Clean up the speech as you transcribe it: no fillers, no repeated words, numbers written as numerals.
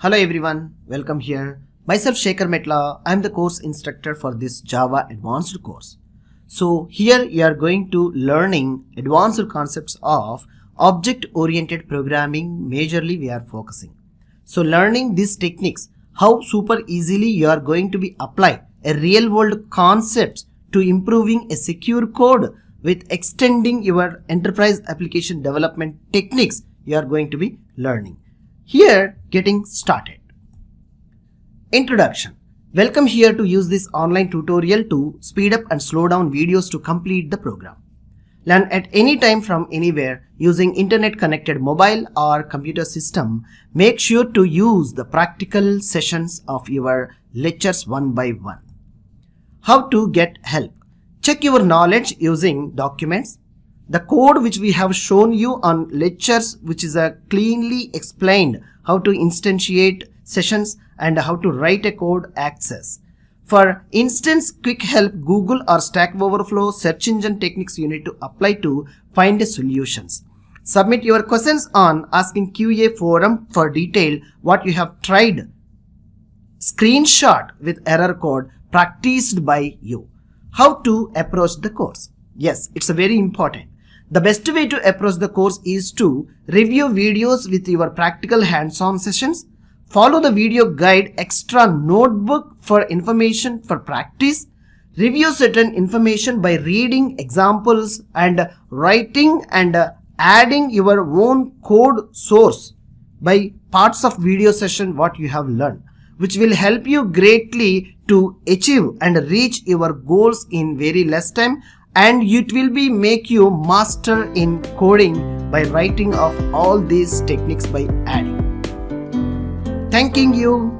Hello everyone, welcome here. Myself Shekhar Metla, I am the course instructor for this Java advanced course. So here you are going to learning advanced concepts of object-oriented programming. Majorly we are focusing. So learning these techniques, how super easily you are going to be apply a real world concepts to improving a secure code with extending your enterprise application development techniques you are going to be learning. Here, getting started. Introduction. Welcome here to use this online tutorial to speed up and slow down videos to complete the program. Learn at any time from anywhere using internet connected mobile or computer system. Make sure to use the practical sessions of your lectures one by one. How to get help. Check your knowledge using documents. The code which we have shown you on lectures, which is a cleanly explained how to instantiate sessions and how to write a code access. For instance, quick help, Google or Stack Overflow search engine techniques you need to apply to find the solutions. Submit your questions on Asking QA forum for detail what you have tried. Screenshot with error code practiced by you. How to approach the course. Yes, it's a very important. The best way to approach the course is to review videos with your practical hands-on sessions, follow the video guide extra notebook for information for practice, review certain information by reading examples and writing and adding your own code source by parts of video session what you have learned, which will help you greatly to achieve and reach your goals in very less time. And it will be make you master in coding by writing of all these techniques by adding. Thanking you.